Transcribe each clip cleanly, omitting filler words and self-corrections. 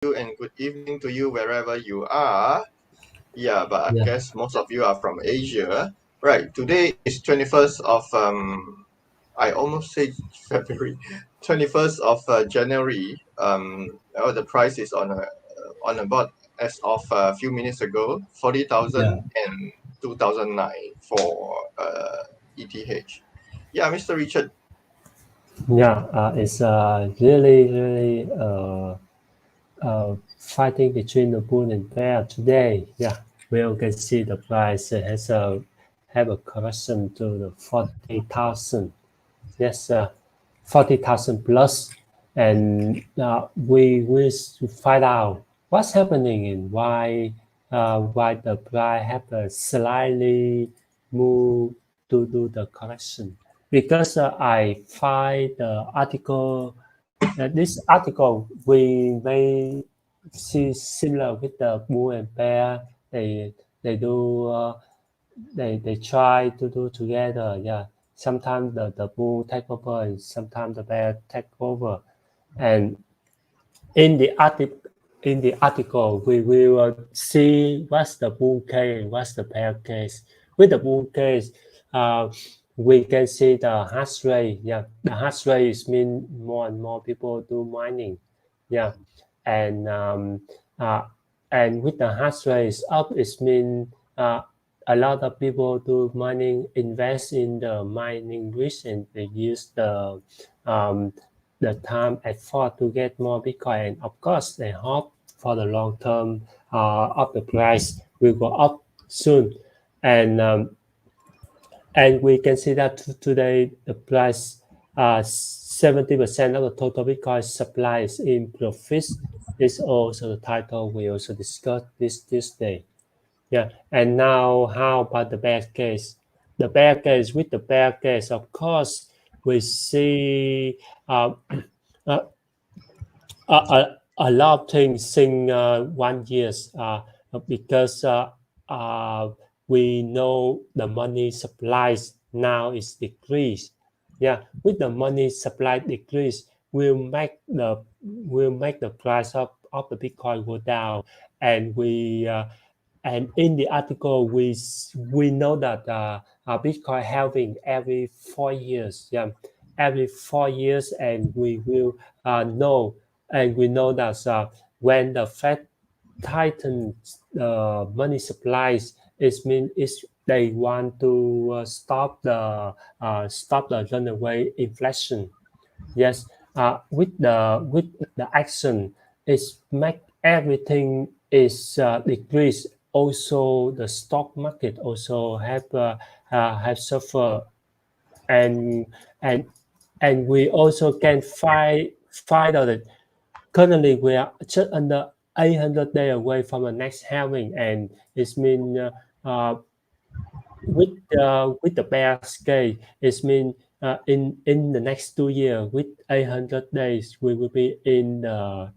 and good evening to you wherever you are. Yeah, but I guess most of you are from Asia. Right, today is 21st of, I almost say February, 21st of January. The price is on about as of a few minutes ago, 40,000 and 2009 for ETH. Yeah, Mr. Richard. It's really fighting between the bull and bear today. We all can see the price has have a correction to the 40,000. Yes, 40,000 plus, and we will find out what's happening and why the price have a slightly move to do the correction. Because I find the article, this article we may see similar with the bull and bear. They do they try to do together. Sometimes the bull take over and sometimes the bear take over. And in the article we will see what's the bull case and what's the bear case. With the bull case, we can see the hash rate. The hash rate is mean more and more people do mining. And and with the hash rate is up, it mean a lot of people do mining, invest in the mining risk, and they use the time effort to get more Bitcoin. And of course, they hope for the long term of the price will go up soon. And we can see that today the price 70% of the total Bitcoin supply is in profit. Is also the title we also discussed this day. And now how about the bear case? The bear case, with the bear case, of course, we see a lot of things in 1 year because we know the money supplies now is decreased. With the money supply decrease, will make the price of the Bitcoin go down. And and in the article, we know that Bitcoin halving every 4 years. Every 4 years, and we will know, and we know that when the Fed tightens money supplies, it means they want to stop the runaway inflation. Yes, with the action, is make everything is decrease. Also, the stock market also have suffered, and and we also can find out that currently we are just under 800 days away from the next halving, and it means with the bear scale, it means in the next 2 years, with 800 days, we will be in the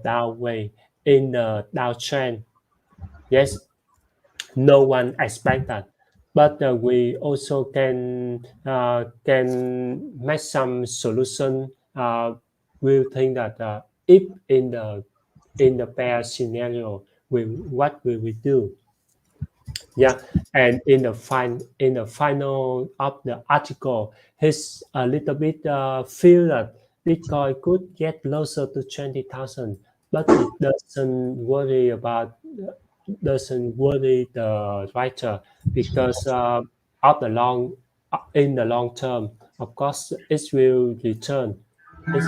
downway, in the downtrend. Yes, no one expect that, but we also can make some solution. We think that if in the bear scenario, what will we do? And in the final of the article, he's a little bit feel that Bitcoin could get closer to 20,000, but it doesn't worry the writer, because in the long term, of course, it will return. This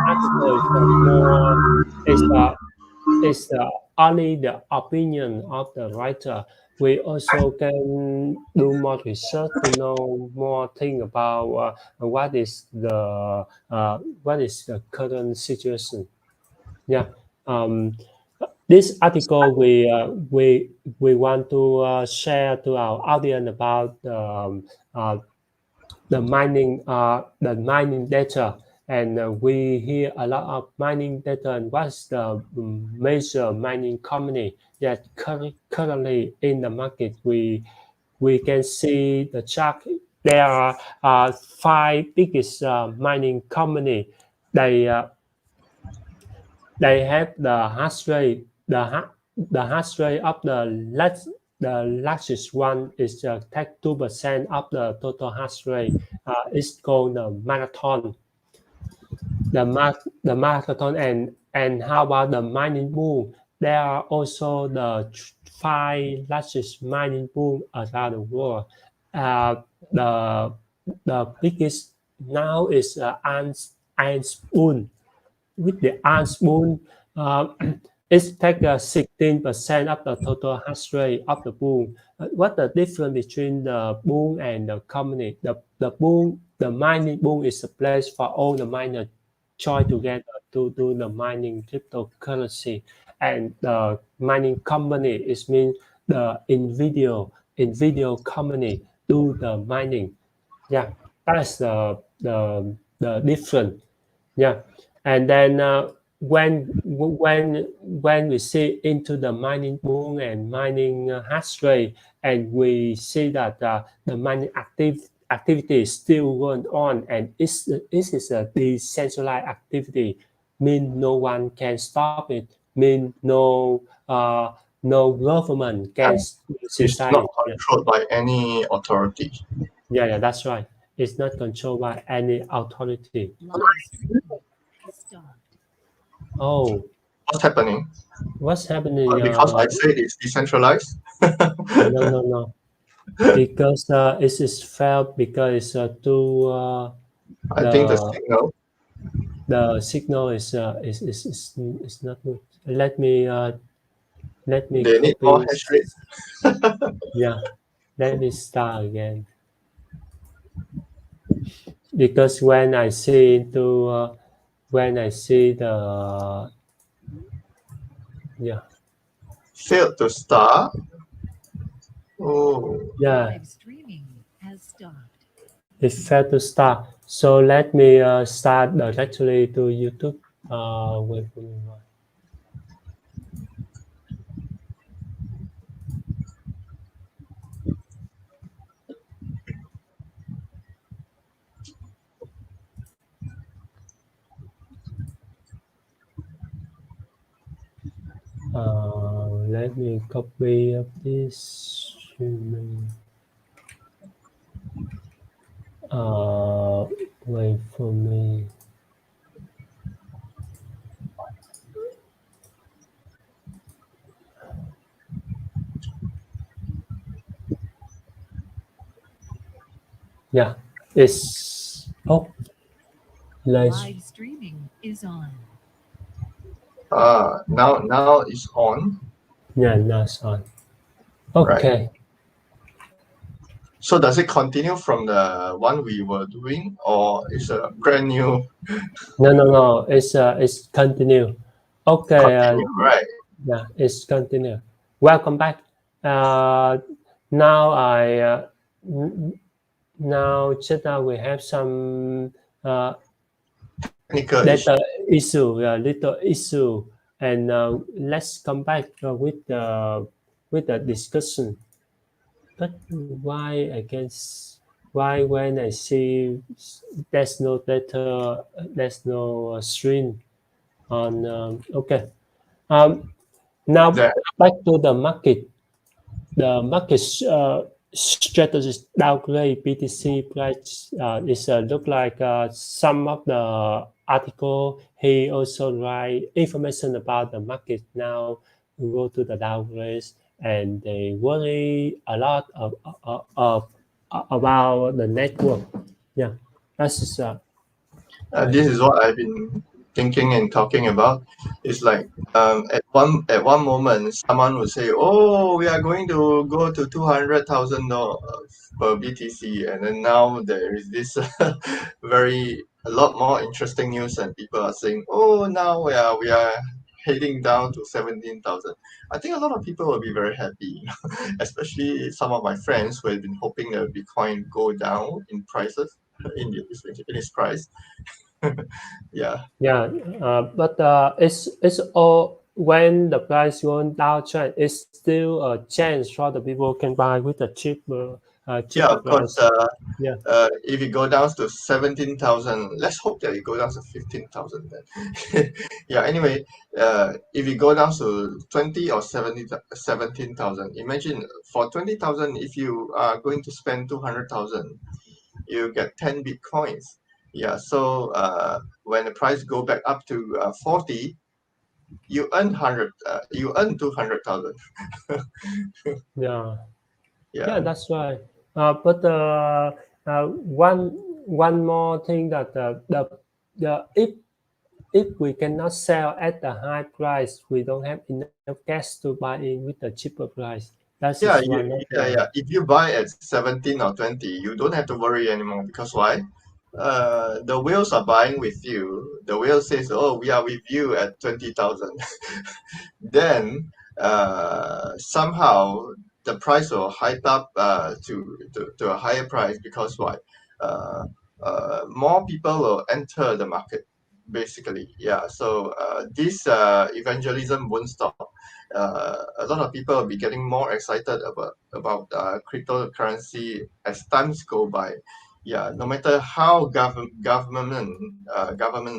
article is more is only the opinion of the writer. We also can do more research to know more thing about what is the current situation. This article we want to share to our audience about the mining data. And we hear a lot of mining data, and what's the major mining company that currently in the market. We can see the chart. There are 5 biggest mining company. They they have the hash rate. The hash rate of the largest one is take 2% of the total hash rate. It's called the marathon. The marathon, and how about the mining pool? There are also the 5 largest mining pool around the world. The biggest now is Iron Spoon. With the Iron Spoon, it takes 16% of the total hash rate of the pool. What the difference between the pool and the company? The pool, the mining pool is a place for all the miners join together to do the mining cryptocurrency, and the mining company is mean the individual company do the mining. Yeah, that's the difference. Yeah, and then when we see into the mining pool and mining hash rate, and we see that the mining activity is still going on, and this is a decentralized activity, mean no one can stop it, mean no government can And it's decide not it. Yeah. controlled by any authority. Yeah, that's right. It's not controlled by any authority. Oh, What's happening? what's happening? Because I said it's decentralized. No. Because it is failed because it's too I think the the signal, signal is not good. Let me they need more copy. hash rate. Yeah, let me start again. Because when I see into when I see the yeah Failed to start. Oh, yeah it failed to start. So let me start directly to YouTube. Wait for me. Let me copy of this. Wait for me. Yeah, it's Live streaming is on. now it's on, Yeah, now it's on. right? Okay. So does it continue from the one we were doing, or is a brand new No. It's continue. Okay. continue, right? Yeah, it's continue. Welcome back. Uh, now I now just now we have some Technical issue. data issue, little issue, and let's come back with the discussion. But why when I see there's no data, there's no stream on okay. Um, Now There, back to the market. The market strategist downgrade BTC price is look like some of the article. He also write information about the market now. Go to the downgrade, and they worry a lot about the network. Yeah, that's this I is what I've been thinking and talking about. It's like at one moment someone would say, "Oh, we are going to go to $200,000 per BTC," and then now there is this a lot more interesting news, and people are saying, "Oh, now we are heading down to 17,000." I think a lot of people will be very happy, especially some of my friends who have been hoping that Bitcoin go down in prices in its price. Yeah, Yeah, but it's all when the price going down trend, it's still a chance for the people can buy with a cheaper cheaper of course. price. Yeah. If it go down to 17,000, let's hope that it go down to 15,000 then. Yeah. Anyway, if it go down to 20 or 17,000, imagine for 20,000, if you are going to spend 200,000, you get 10 bitcoins. Yeah. So when the price go back up to 40, you earn 100. You earn 200,000. Yeah. Yeah. Yeah, that's right. But one more thing that the if we cannot sell at the high price, we don't have enough cash to buy in with the cheaper price. That is Yeah, one of the yeah. If you buy at 17 or 20, you don't have to worry anymore because why? The whales are buying with you. The whale says, "Oh, we are with you at 20,000." Then somehow the price will hike up to a higher price because why? Uh, More people will enter the market. Basically, yeah. So this evangelism won't stop. A lot of people will be getting more excited about cryptocurrency as times go by. Yeah, no matter how government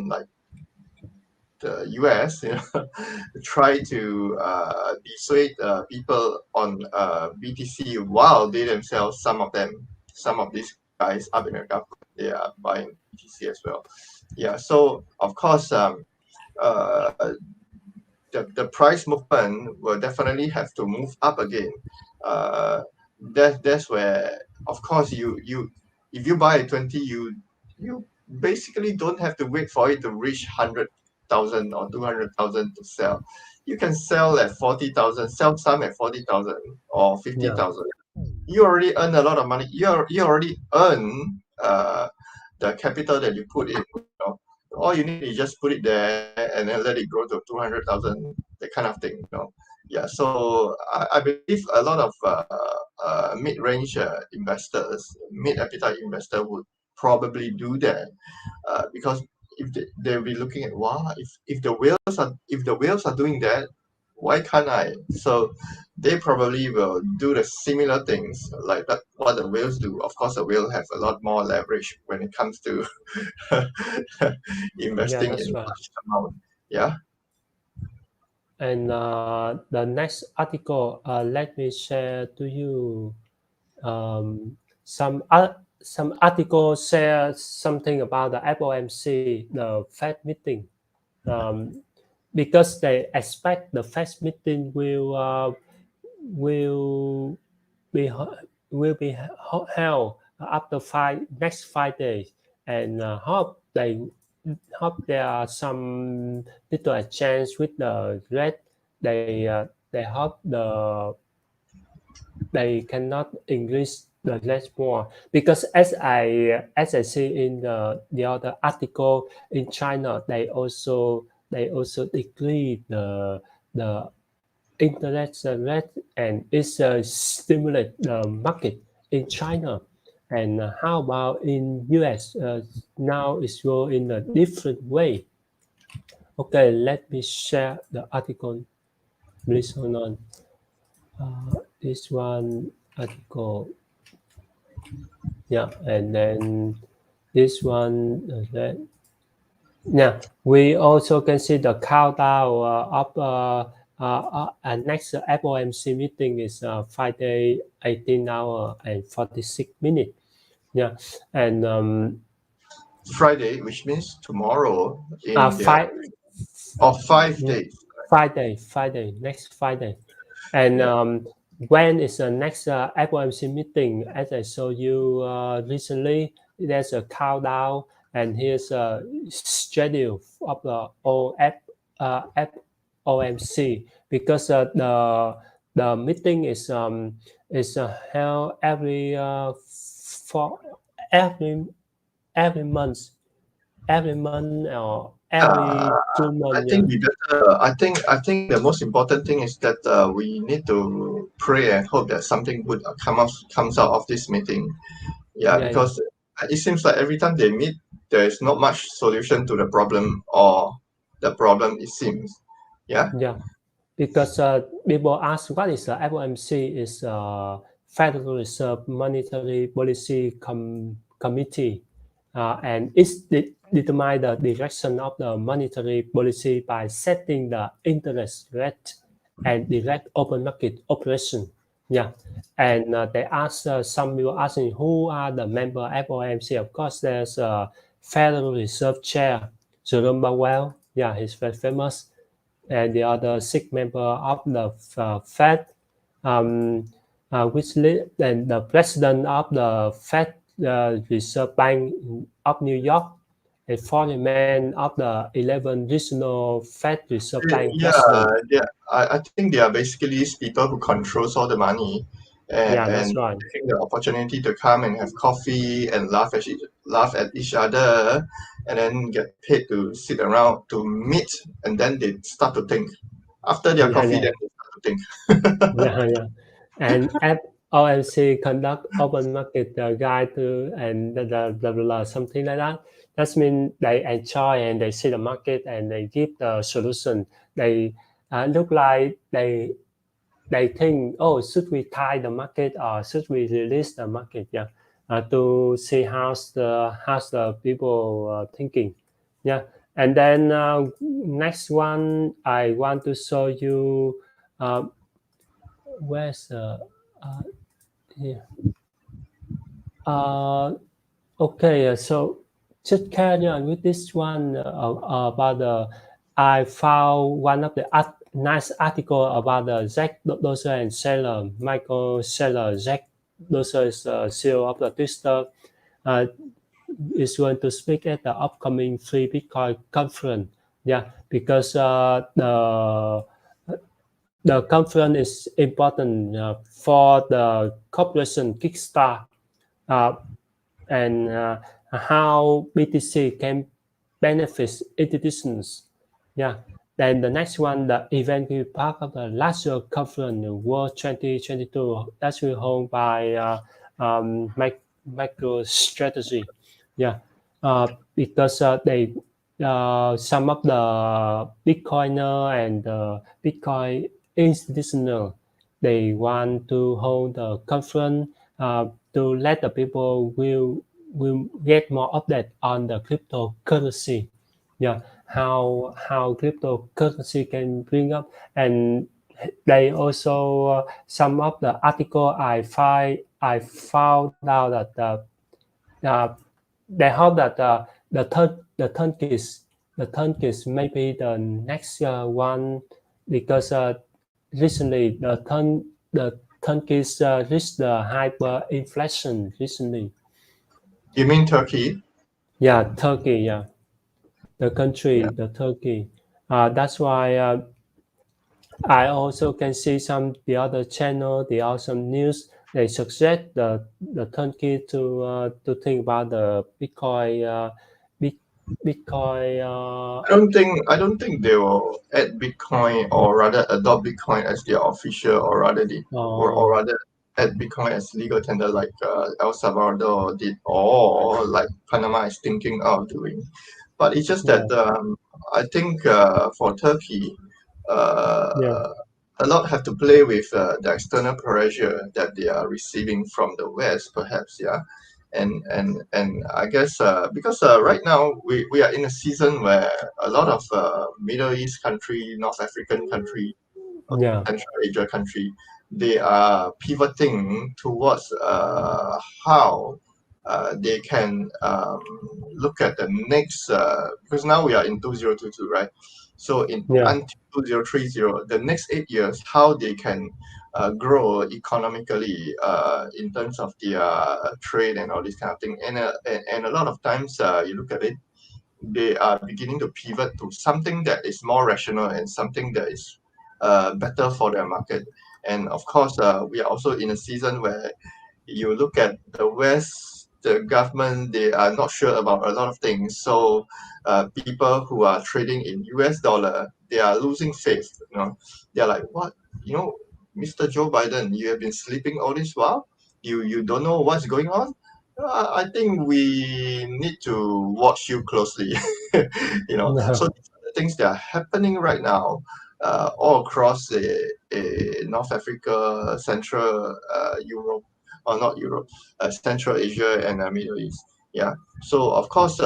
like the US, try to dissuade people on BTC while they themselves, some of these guys up in the government, they are buying BTC as well. Yeah, so of course, uh, the price movement will definitely have to move up again. Uh, that's where, of course, you if you buy at 20, you basically don't have to wait for it to reach 100,000 or 200,000 to sell. You can sell at 40,000, sell some at 40,000 or yeah 50,000. You already earn a lot of money. You already earn the capital that you put in. All you need is just put it there and then let it grow to 200,000, that kind of thing. Yeah. So I believe a lot of mid-range investors, mid-appetite investor would probably do that because if they'll be looking at, wow, if the whales are doing that, why can't I? So they probably will do the similar things like that what the whales do. Of course, the whale have a lot more leverage when it comes to yeah, investing in that's right. large amount. Yeah. And the next article, let me share to you some articles share something about the FOMC, the Fed meeting, um, because they expect the Fed meeting will be will be held after next 5 days, and hope there are some little exchange with the rate. They hope they cannot increase the rate more because as I see in the other article in China, they also decrease the interest rate, and it's stimulate the market in China. And how about in US? Now it's go in a different way. Okay, let me share the article. Please hold on. This one article, yeah, and then this one. Yeah, we also can see the countdown of next FOMC meeting is Friday, 18 hour and 46 minutes. Yeah, and Friday, which means tomorrow in their five, 5 days. Friday, next Friday. And Yeah. when is the next FOMC meeting? As I showed you recently, there's a countdown, and here's a schedule of the FOMC because the meeting is held for every every month, or Uh, every 2 months. I Yeah, think we better. I think the most important thing is that we need to pray and hope that something good comes out of this meeting. Yeah, yeah, yeah. because it seems like every time they meet, there is not much solution to the problem or the problem. It seems. Yeah. Yeah, because people ask what is FOMC is Federal Reserve Monetary Policy Committee, and it determines the direction of the monetary policy by setting the interest rate and direct open market operation. Yeah, and they ask some people asking who are the member FOMC. Of course, there's Federal Reserve Chair Jerome Powell. Yeah, he's very famous, and the other six member of the Fed, um, and the president of the Fed Reserve Bank of New York, a former man of the 11 regional Fed Reserve Bank Yeah, president. I think they are basically these people who controls all the money, Yeah, and that's right. taking the opportunity to come and have coffee and laugh at each other, and then get paid to sit around to meet, and then they start to think. After their Yeah, coffee, yeah, then they start to think. yeah, yeah. And FOMC conduct open market guide to and something like that. That means they enjoy and they see the market and they give the solution. They look like they think, oh, should we tie the market or should we release the market? Yeah, to see how's the people thinking. Yeah, and then next one I want to show you. Where's uh, here? Uh, okay, so just carry on with this one about the. I found one of the nice article about the Jack Dorsey and Saylor, Michael Saylor. Jack Dorsey is the CEO of the Twitter. Uh, is going to speak at the upcoming Free Bitcoin conference. Yeah, because the conference is important for the corporation Kickstarter, uh, and how BTC can benefit institutions. Yeah. Then the next one, the event will be part of the larger conference, the World 2022, that will hold by MicroStrategy. Yeah. Because they some of the Bitcoiner and Bitcoin institutional, they want to hold the conference to let the people will get more update on the cryptocurrency. Yeah, how cryptocurrency can bring up, and they also some of the article I found out that uh, they hope that the turkeys may be the next one, because recently the turkeys reached the hyperinflation recently. You mean Turkey? Yeah, Turkey. Yeah, the country, Yeah. the Turkey. That's why I also can see the other channel, the awesome news. They suggest the Turkey to think about the Bitcoin, Bit, Bitcoin. I don't think they will add Bitcoin, or rather adopt Bitcoin as their official, or Uh, rather add Bitcoin as legal tender like El Salvador did, or like Panama is thinking of doing. But it's just yeah, that I think for Turkey, yeah, uh, a lot have to play with the external pressure that they are receiving from the West, perhaps, yeah. And I guess because right now we are in a season where a lot of Middle East country, North African country, yeah, Central Asia country, they are pivoting towards how they can look at the next, because now we are in 2022, right? So in yeah, until 2030, the next 8 years, how they can grow economically in terms of their trade and all this kind of thing. And a lot of times you look at it, they are beginning to pivot to something that is more rational and something that is better for their market. And of course, we are also in a season where you look at the West, the government, they are not sure about a lot of things. So people who are trading in US dollar, they are losing faith. They're like, what? Mr. Joe Biden, you have been sleeping all this while. You don't know what's going on. I think we need to watch you closely. So these are the things that are happening right now. all across North Africa, Central Europe, or not Europe, Central Asia and Middle East. Yeah. So of course,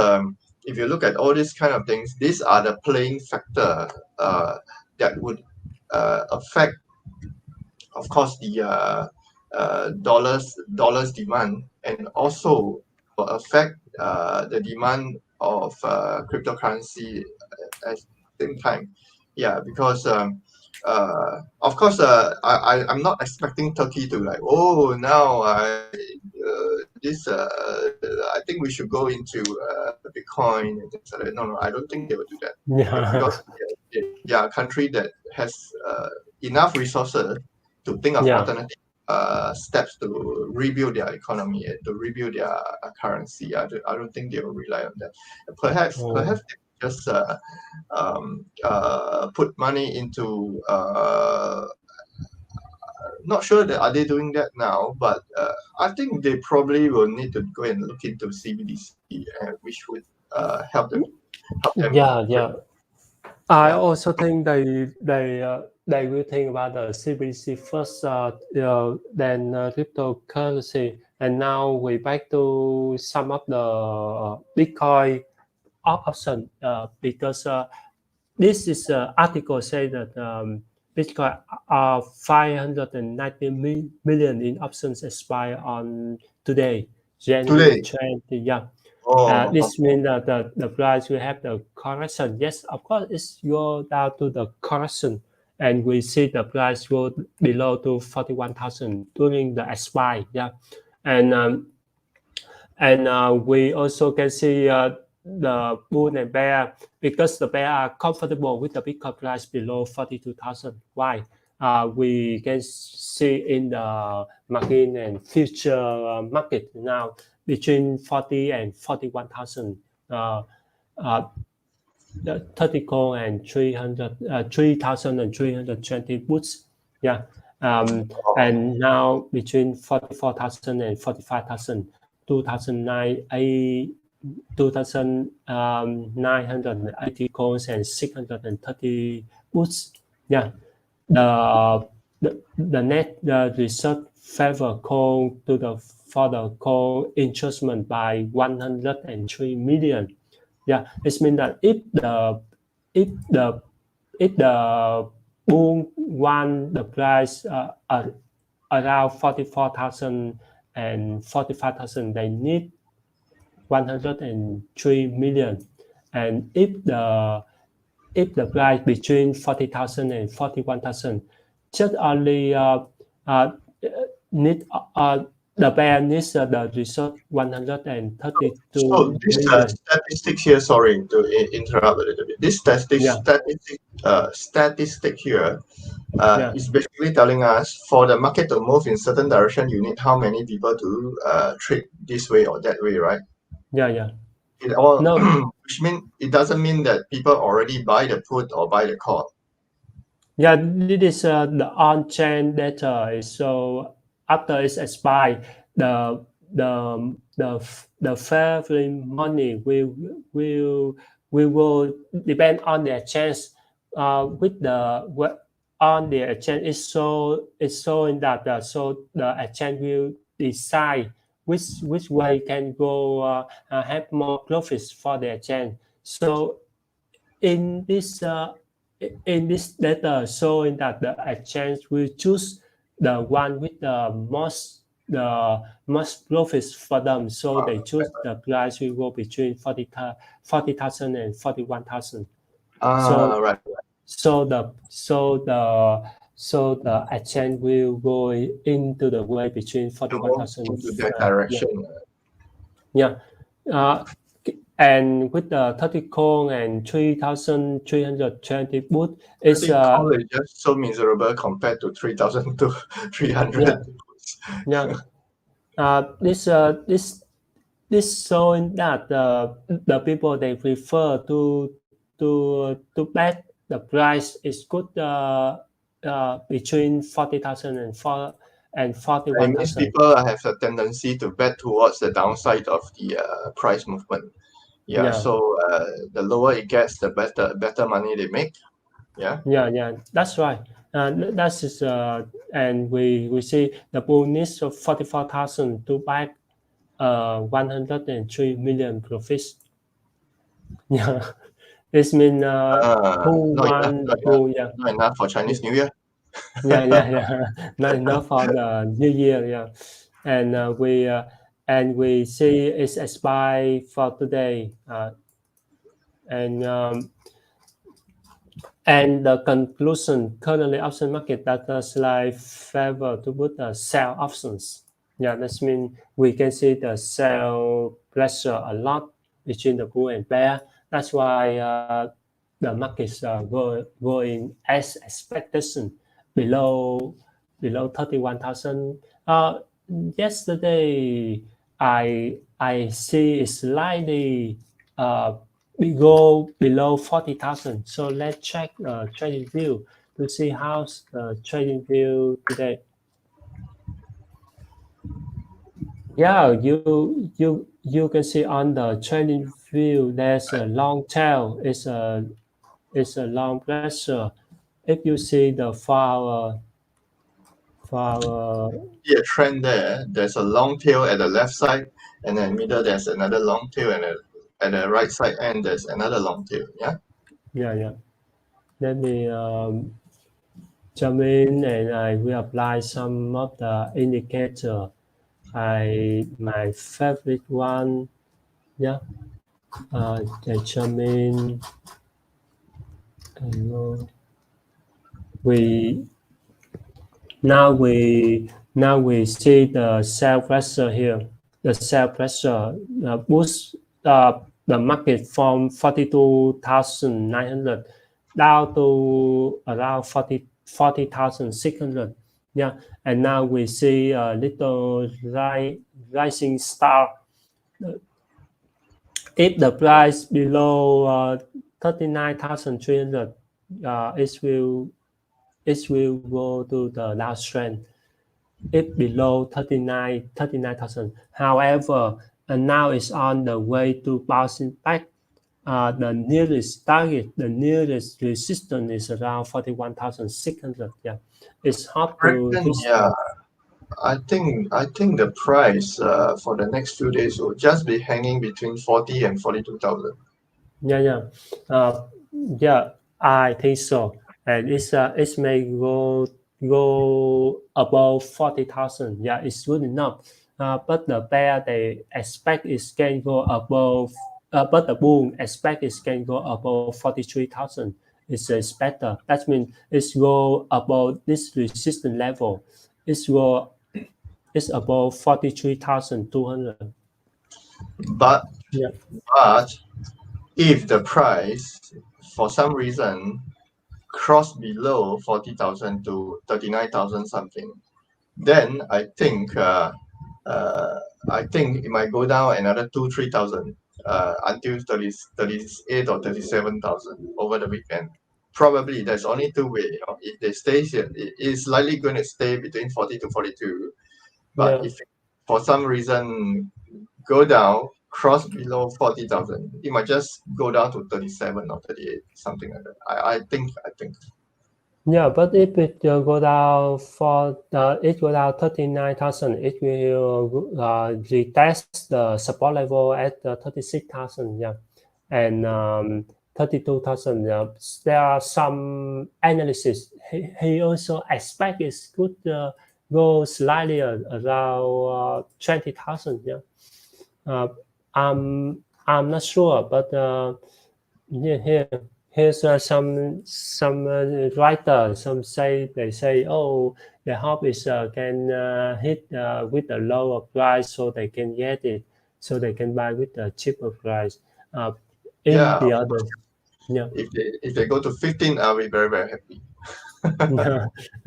if you look at all these kind of things, these are the playing factor that would affect, of course, the dollars demand, and also will affect the demand of cryptocurrency at the same time. Yeah, because of course, I'm not expecting Turkey to like, oh, now this I think we should go into Bitcoin and things like that. No, I don't think they will do that. Yeah, Yeah. because they are a country that has enough resources to think of Yeah. alternative steps to rebuild their economy and to rebuild their currency. I don't think they will rely on that. Perhaps Oh. they just put money into not sure that are they doing that now, but I think they probably will need to go and look into CBDC, which would help them. Yeah. I Yeah. also think they will think about the CBDC first, then cryptocurrency, and now we back to some of the Bitcoin option because this is article say that Bitcoin are 590 million in options expire on today, January Today. 20. Yeah. Oh, This means that the price will have the correction. Yes, of course, it's go down to the correction, and we see the price go below to 41,000 during the expire. Yeah, and we also can see the bull and bear because the bear are comfortable with the Bitcoin price below 42,000. Why? We can see in the market and future market now between 40 and 41,000. The 30 core and 3,320 boots. Yeah. And now between 44,000 and 45,000, 2,980 cores and 630 boots. Yeah. The net result favor call to the further call adjustment by 103 million. Yeah, it means that if the bull want the price around 44,000 and 45,000, they need 103 million, and if the price between 40,000 and 41,000, just only need the bear needs the result 132 so this million. statistics here, sorry to interrupt a little bit. This Yeah, statistic here yeah, is basically telling us for the market to move in certain direction, you need how many people to trade this way or that way, right? yeah. It all, No, which mean it doesn't mean that people already buy the put or buy the call. yeah, this is the on-chain data. So after it's expired, the fair value money will depend on the exchange. With the on the exchange is showing that so the exchange will decide which way can go have more profits for the exchange. So in this data showing that the exchange will choose the one with the most profits for them. So they choose the price will go between 40,000 and 41,000. So Right. the exchange will go into the way between To move 41,000. into that direction. Yeah. And with the 30 core and 3,320 boot, I it's think call is just so miserable compared to 3,000 to 300. yeah. This showing that the people they prefer to bet the price is good between 40,000 and It means 41,000. people have a tendency to bet towards the downside of the price movement. Yeah, Yeah, so the lower it gets, the better money they make. Yeah. Yeah, that's right. That is and we see the pool needs of 44,000 to back 103 million profits. Yeah, this means who Not enough, won the not enough, pool? Yeah, not enough for Chinese New Year. yeah. Not enough for the new year. Yeah, and we see it's expired for today. And the conclusion, currently option market data slide favor to put the sell options. Yeah, that means we can see the sell pressure a lot between the bull and bear. That's why the markets are going as expectation below 31,000. Yesterday, I see it's slightly we go below 40,000. So let's check trading view to see how's the trading view today. Yeah, you can see on the trading view there's a long tail. It's a long pressure. If you see the for See a trend there. There's a long tail at the left side, and then middle there's another long tail, and at the right side end there's another long tail. Yeah. yeah. Let me jump in and I will apply some of the indicator. My favorite one, yeah. I jump in. We now we see the sell pressure here. The sell pressure boosts the market from 42,900 down to around 40,600. Yeah, and now we see a little rising star. If the price below 39,300, it will go to the downtrend. If below 39,000. However, and now it's on the way to bouncing back. The nearest target, the nearest resistance is around 41,600. Yeah, it's hard to Reckon, hit. yeah. I think the price for the next few days will just be hanging between 40 and 42,000. Yeah. Yeah, I think so. And it may go above 40,000. Yeah, it's good enough. But the bear they expect is can go above. But the bull expect is can go above 43,000. It's better. That means it's go above this resistance level. It's above 43,200. But Yeah. but if the price for some reason cross below 40,000 to 39,000 something, then I think it might go down another 2-3,000 until 38 or 37,000 over the weekend. Probably there's only two ways. If they stay here, it is likely going to stay between 40 to 42. But Yeah. if for some reason go down, cross below 40,000, it might just go down to 37 or 38, something like that. I think. Yeah, but if it go down for it go down 39,000, it will retest the support level at 36,000. Yeah, and 32,000. Yeah, there are some analysis. He also expect it could go slightly around 20,000. Yeah, uh, I'm not sure, but yeah, here's some writer. Some they say, oh, the hope is can hit with a lower price, so they can get it, so they can buy with a cheaper price. Uh, in Yeah, the other, yeah, if they go to 15, I'll be very, very happy.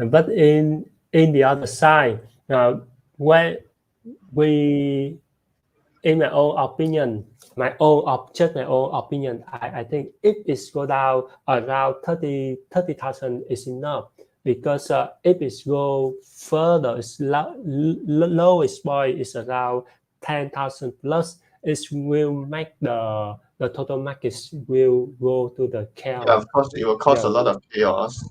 but in the other side, where we in my own opinion, I think if it go down around 30,000 is enough because if it go further, its lowest point is around 10,000 plus. It will make the total market will go to the chaos. Yeah, of course, it will cause a lot of chaos,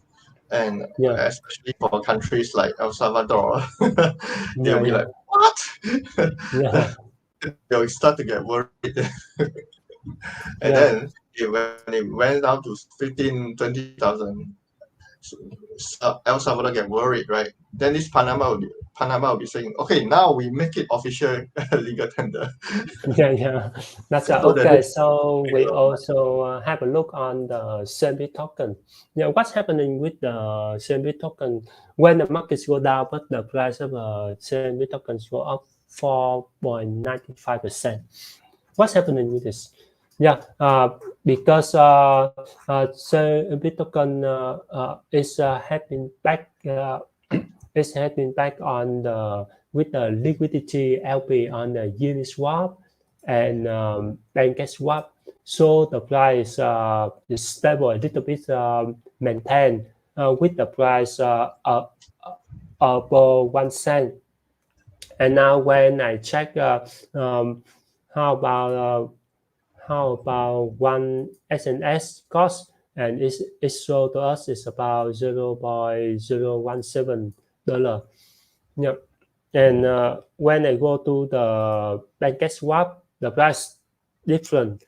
and Yeah. especially for countries like El Salvador, they'll Yeah, be yeah. like, what? Yeah. They'll start to get worried. And Yeah. then when it went down to 15, 20,000, El Salvador get worried, right? Then this Panama will be saying, okay, now we make it official legal tender. Yeah. That's So that okay. is, So we also have a look on the Xeonbit token. Yeah, what's happening with the Xeonbit token when the markets go down, but the price of Xeonbit tokens go up 4.95%? What's happening with this? Yeah, because Xeonbit token is heading back. Is heading back on the with the liquidity LP on the Uniswap and PancakeSwap. So the price is stable, a little bit maintained with the price above 1 cent. And now when I check, how about one SNS cost, and it showed to us is about $0.017. Yeah. And when I go to the PancakeSwap, the price different.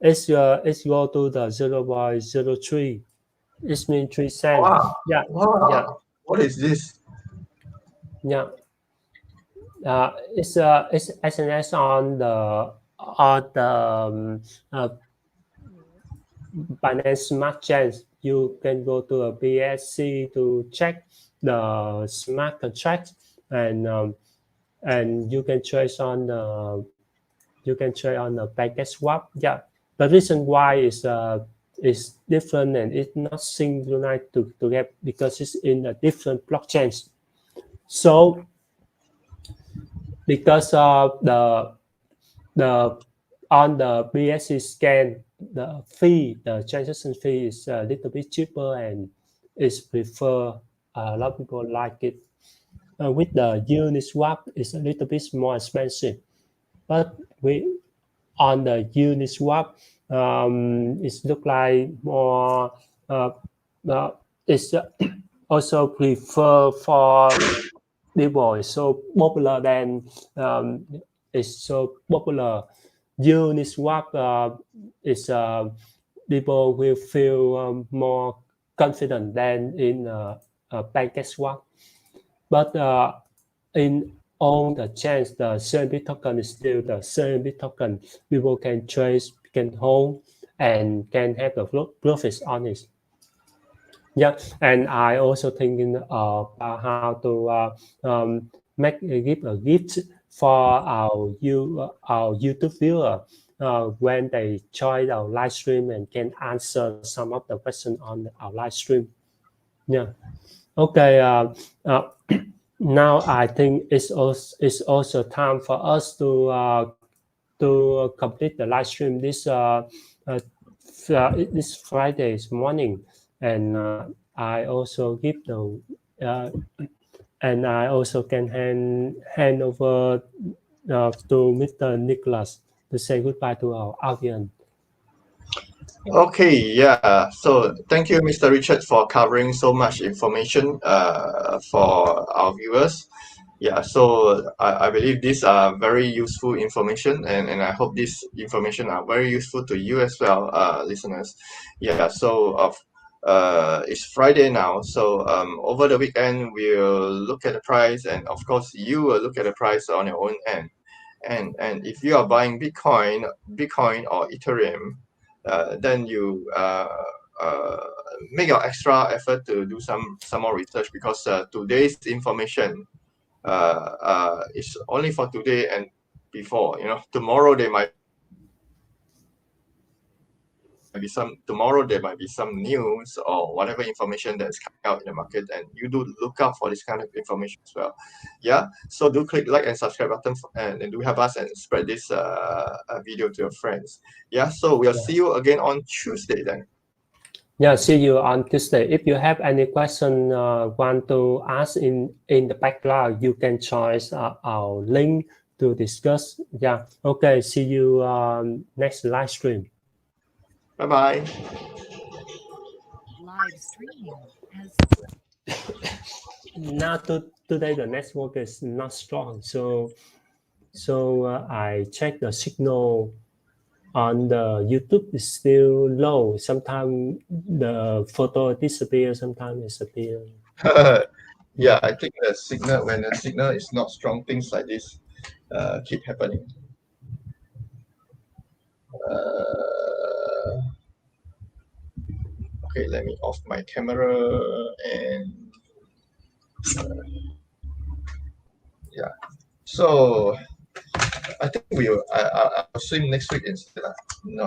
It's go to the 0.03. It means 3 cents. wow, Yeah, yeah, wow, what is this? yeah. It's SNS on the Binance Smart Chains. You can go to a BSC to check the smart contract, and you can trace on the PancakeSwap. Yeah, the reason why is different and it's not synchronized together because it's in a different blockchains. So because of the on the BSC scan, the transaction fee is a little bit cheaper and is prefer. A lot of people like it. With the Uniswap, it's a little bit more expensive, but we on the Uniswap, it look like more. Uh, it's also prefer for people. It's so popular than it's so popular. Uniswap is people will feel more confident than in PancakeSwap. But in on the chance the Xeonbit token is still the Xeonbit token, people can trace, can hold, and can have the profits on it. Yeah, and I also thinking about how to give a gift for our YouTube viewer when they join our live stream and can answer some of the questions on our live stream. Yeah. Okay. Now I think it's also time for us to complete the live stream this this Friday's morning, and I also give the and I also can hand over to Mr. Nicholas to say goodbye to our audience. Okay, yeah. So thank you, Mr. Richard, for covering so much information for our viewers. Yeah, so I believe these are very useful information, and I hope this information are very useful to you as well, listeners. Yeah, so it's Friday now, so over the weekend we'll look at the price, and of course you will look at the price on your own end. And if you are buying Bitcoin or Ethereum, then you make your extra effort to do some more research, because today's information is only for today and before. Tomorrow there might be some news or whatever information that's coming out in the market, and you do look out for this kind of information as well. Yeah, so do click like and subscribe button and do help us and spread this video to your friends. Yeah, so we'll see you again on Tuesday then. Yeah, see you on Tuesday. If you have any question want to ask in the background, you can choose our link to discuss. Yeah, okay, see you next live stream. Bye bye. Live streaming as Now today the network is not strong, so I check the signal on the YouTube is still low. Sometimes the photo disappears, sometimes it appears. Yeah, I think the signal when the signal is not strong, things like this keep happening. Okay, let me off my camera and yeah. So I think I'll swim next week instead. No,